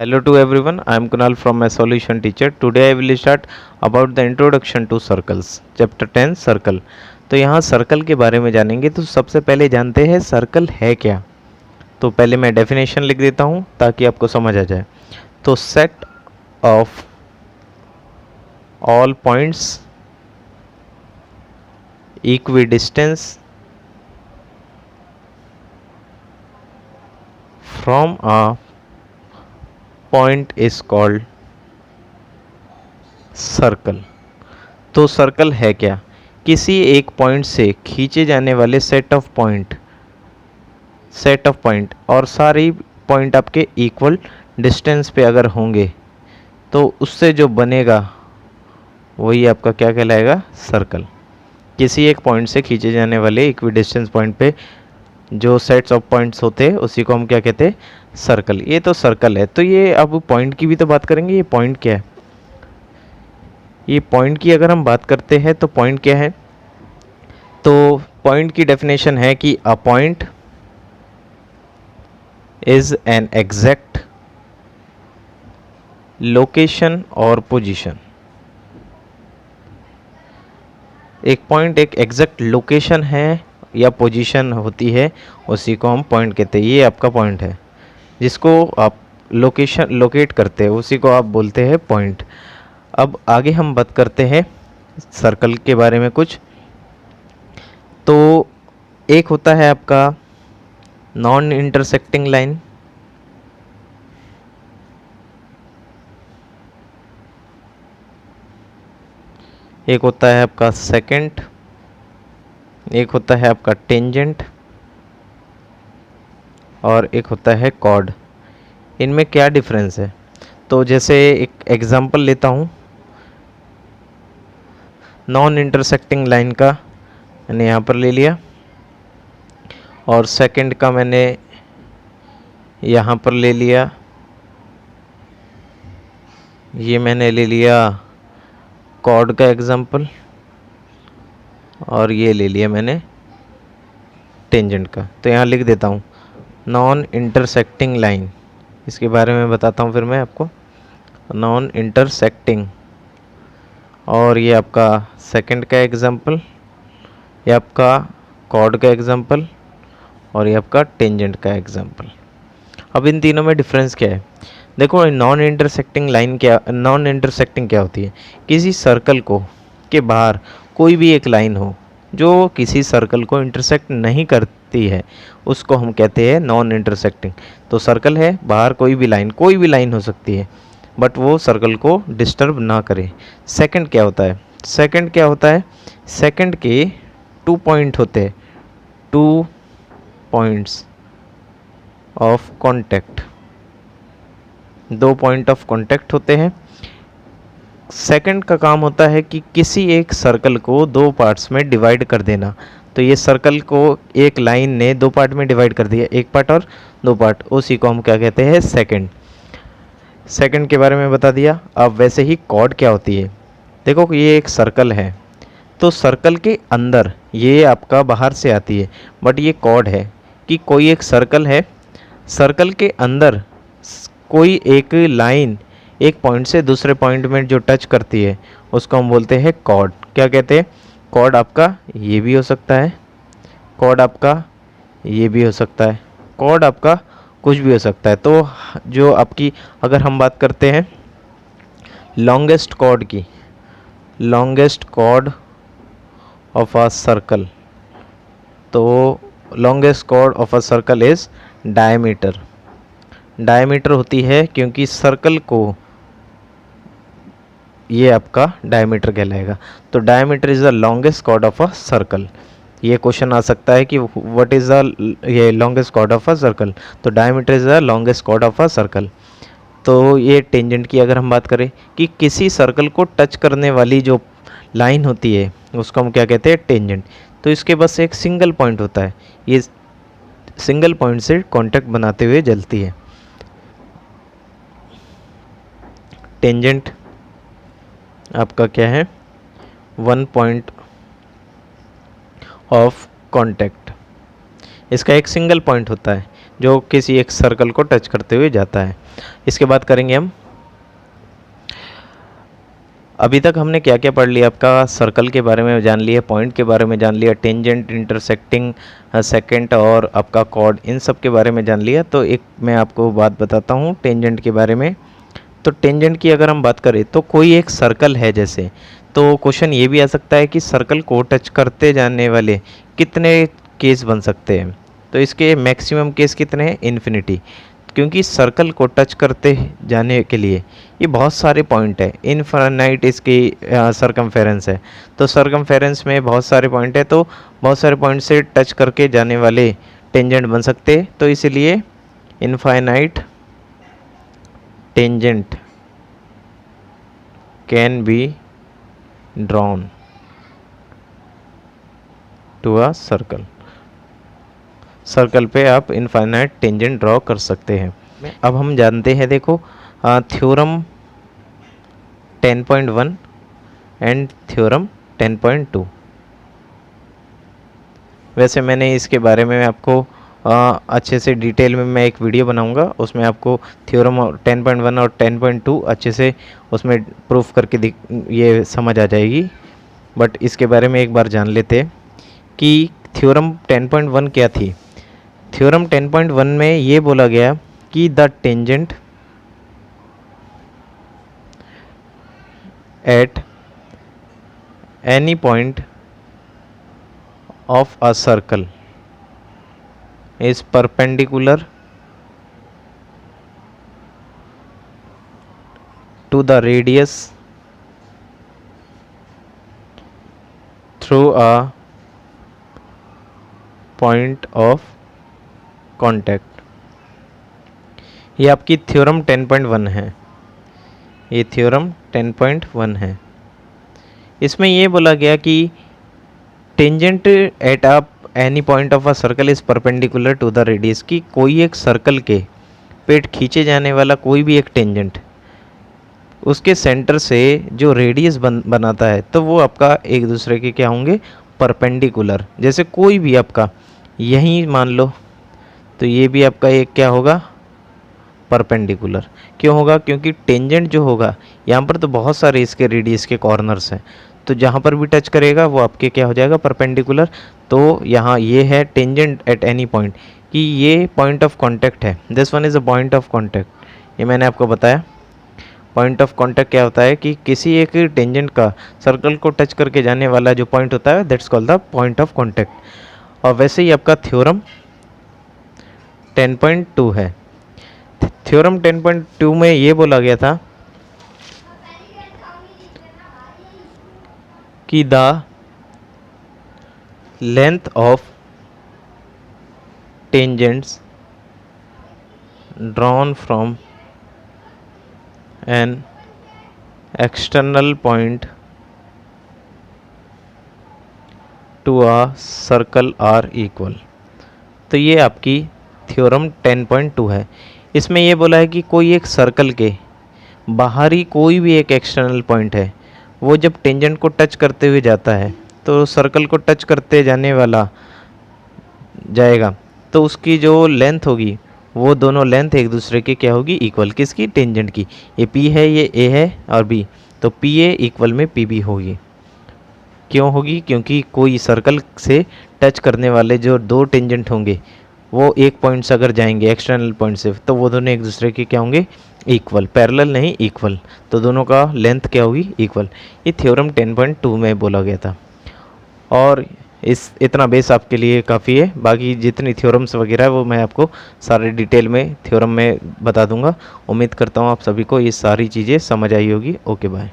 Hello to everyone. I am Kunal from my solution teacher. Today I will start about the introduction to circles. Chapter 10 circle. तो यहाँ circle के बारे में जानेंगे। तो सबसे पहले जानते हैं सर्कल है क्या। तो पहले मैं डेफिनेशन लिख देता हूँ ताकि आपको समझ आ जाए। तो set of all points equidistance from a point is called circle. तो सर्कल है क्या? किसी एक पॉइंट से खींचे जाने वाले सेट ऑफ पॉइंट और सारी पॉइंट आपके इक्वल डिस्टेंस पे अगर होंगे तो उससे जो बनेगा वही आपका क्या कहलाएगा? सर्कल। किसी एक पॉइंट से खींचे जाने वाले इक्विडिस्टेंस पॉइंट पे जो सेट्स ऑफ पॉइंट्स होते हैं उसी को हम क्या कहते हैं? सर्कल। ये तो सर्कल है। तो ये अब पॉइंट की भी तो बात करेंगे। ये पॉइंट क्या है? ये पॉइंट की अगर हम बात करते हैं तो पॉइंट क्या है? तो पॉइंट की डेफिनेशन है कि a point is an exact location और पोजीशन। एक पॉइंट एक एग्जैक्ट लोकेशन है या पोजीशन होती है, उसी को हम पॉइंट कहते हैं। ये आपका पॉइंट है जिसको आप लोकेट करते हैं, उसी को आप बोलते हैं पॉइंट। अब आगे हम बात करते हैं सर्कल के बारे में कुछ। तो एक होता है आपका नॉन इंटरसेक्टिंग लाइन, एक होता है आपका सेकंड, एक होता है आपका टेंजेंट और एक होता है कॉर्ड। इनमें क्या डिफरेंस है? तो जैसे एक एग्जांपल लेता हूँ नॉन इंटरसेक्टिंग लाइन का, मैंने यहाँ पर ले लिया, और सेकंड का मैंने यहाँ पर ले लिया, ये मैंने ले लिया कॉर्ड का एग्जांपल, और ये ले लिया मैंने टेंजेंट का। तो यहाँ लिख देता हूँ नॉन इंटरसेक्टिंग लाइन। इसके बारे में बताता हूँ फिर मैं आपको। नॉन इंटरसेक्टिंग, और ये आपका सेकंड का एग्जांपल, ये आपका कॉर्ड का एग्जांपल, और ये आपका टेंजेंट का एग्जांपल। अब इन तीनों में डिफरेंस क्या है? देखो, नॉन इंटरसेक्टिंग क्या होती है? किसी सर्कल को के बाहर कोई भी एक लाइन हो जो किसी सर्कल को इंटरसेक्ट नहीं करती है, उसको हम कहते हैं नॉन इंटरसेक्टिंग। तो सर्कल है, बाहर कोई भी लाइन हो सकती है, बट वो सर्कल को डिस्टर्ब ना करे। सेकंड क्या होता है? सेकंड के 2 पॉइंट होते हैं, 2 points of contact, 2 point of contact होते हैं। सेकंड का काम होता है कि किसी एक सर्कल को 2 पार्ट्स में डिवाइड कर देना। तो ये सर्कल को एक लाइन ने 2 पार्ट में डिवाइड कर दिया, 1 पार्ट और 2 पार्ट, उसी को हम क्या कहते हैं? सेकंड के बारे में बता दिया। अब वैसे ही कॉर्ड क्या होती है? देखो, ये एक सर्कल है, तो सर्कल के अंदर ये आपका बाहर से आती है, बट ये कॉर्ड है कि कोई एक सर्कल है, सर्कल के अंदर कोई एक लाइन एक पॉइंट से दूसरे पॉइंट में जो टच करती है उसको हम बोलते हैं कॉर्ड। क्या कहते हैं? कॉर्ड आपका ये भी हो सकता है, कॉर्ड आपका ये भी हो सकता है, कॉर्ड आपका कुछ भी हो सकता है। तो जो आपकी, अगर हम बात करते हैं लॉन्गेस्ट कॉर्ड की, longest chord of a circle, तो longest chord of a circle is diameter. Diameter होती है क्योंकि सर्कल को ये आपका डायमीटर कहलाएगा। तो diameter is the longest chord of a circle. ये क्वेश्चन आ सकता है कि व्हाट इज द ये longest chord of a circle. तो diameter is the longest chord of a circle. तो ये टेंजेंट की अगर हम बात करें कि किसी सर्कल को टच करने वाली जो लाइन होती है उसको हम क्या कहते हैं? टेंजेंट। तो इसके बस एक सिंगल पॉइंट होता है, ये सिंगल पॉइंट से कांटेक्ट बनाते हुए जलती है। टेंजेंट आपका क्या है? 1 पॉइंट ऑफ कांटेक्ट। इसका एक सिंगल पॉइंट होता है जो किसी एक सर्कल को टच करते हुए जाता है। इसके बाद करेंगे हम, अभी तक हमने क्या क्या पढ़ लिया, आपका सर्कल के बारे में जान लिया, पॉइंट के बारे में जान लिया, टेंजेंट, इंटरसेक्टिंग, सेकेंट और आपका कॉर्ड, इन सब के बारे में जान लिया। तो एक मैं आपको बात बताता हूँ टेंजेंट के बारे में। तो टेंजेंट की अगर हम बात करें तो कोई एक सर्कल है जैसे, तो क्वेश्चन ये भी आ सकता है कि सर्कल को टच करते जाने वाले कितने केस बन सकते हैं। तो इसके मैक्सिमम केस कितने हैं, इन्फिनिटी, क्योंकि सर्कल को टच करते जाने के लिए ये बहुत सारे पॉइंट है, इनफाइनाइट इसकी सरकमफेरेंस है। तो सरकमफेरेंस में बहुत सारे पॉइंट है, तो बहुत सारे पॉइंट से टच करके जाने वाले टेंजेंट बन सकते हैं। तो इसलिए infinite tangent can be drawn to a circle. Circle पे आप इनफाइनाइट टेंजेंट ड्रॉ कर सकते हैं। अब हम जानते हैं, देखो थ्योरम 10.1 एंड थ्योरम 10.2। वैसे मैंने इसके बारे में आपको अच्छे से डिटेल में मैं एक वीडियो बनाऊंगा, उसमें आपको थ्योरम 10.1 और 10.2 अच्छे से उसमें प्रूफ करके ये समझ आ जाएगी। बट इसके बारे में एक बार जान लेते हैं कि थ्योरम 10.1 क्या थी। थ्योरम 10.1 में ये बोला गया कि the tangent at any point of a circle is perpendicular to the radius through a point of contact. ये आपकी थ्योरम 10.1 है, ये थ्योरम 10.1 है। इसमें ये बोला गया कि tangent at a any point of a circle is perpendicular to the radius, की कोई एक सर्कल के पेट खींचे जाने वाला कोई भी एक टेंजेंट उसके सेंटर से जो रेडियस बनाता है, तो वो आपका एक दूसरे के क्या होंगे, परपेंडिकुलर। जैसे कोई भी आपका यहीं मान लो, तो ये भी आपका एक क्या होगा, परपेंडिकुलर। क्यों होगा, क्योंकि टेंजेंट जो होगा यहाँ पर तो बहुत सारे इसके रेडियस के कॉर्नर्स हैं, तो जहाँ पर भी टच करेगा वो आपके क्या हो जाएगा, परपेंडिकुलर। तो यहाँ ये है टेंजेंट एट एनी पॉइंट, कि ये पॉइंट ऑफ कांटेक्ट है, this one is a point of contact. ये मैंने आपको बताया पॉइंट ऑफ कांटेक्ट क्या होता है, कि किसी एक टेंजेंट का सर्कल को टच करके जाने वाला जो पॉइंट होता है, that's called the point of contact. और वैसे ही आपका थ्योरम 10.2 है। थ्योरम 10.2 में ये बोला गया था कि the length of tangents drawn from an external point to a circle are equal. तो ये आपकी थ्योरम 10.2 है। इसमें ये बोला है कि कोई एक सर्कल के बाहरी कोई भी एक एक्सटर्नल पॉइंट है, वो जब टेंजेंट को टच करते हुए जाता है, तो सर्कल को टच करते जाने वाला जाएगा, तो उसकी जो लेंथ होगी वो दोनों लेंथ एक दूसरे के क्या होगी, इक्वल। किसकी, टेंजेंट की। ये P है, ये A है और B, तो PA इक्वल में PB होगी। क्यों होगी, क्योंकि कोई सर्कल से टच करने वाले जो दो टेंजेंट होंगे वो एक पॉइंट से अगर जाएंगे एक्सटर्नल पॉइंट से, तो वो दोनों एक दूसरे के क्या होंगे, इक्वल। पैरेलल नहीं, इक्वल। तो दोनों का लेंथ क्या होगी, इक्वल। ये थ्योरम 10.2 में बोला गया था। और इस इतना बेस आपके लिए काफ़ी है। बाकी जितनी थ्योरम्स वगैरह है वो मैं आपको सारे डिटेल में थ्योरम में बता दूंगा। उम्मीद करता हूँ आप सभी को ये सारी चीज़ें समझ आई होगी। Okay bye.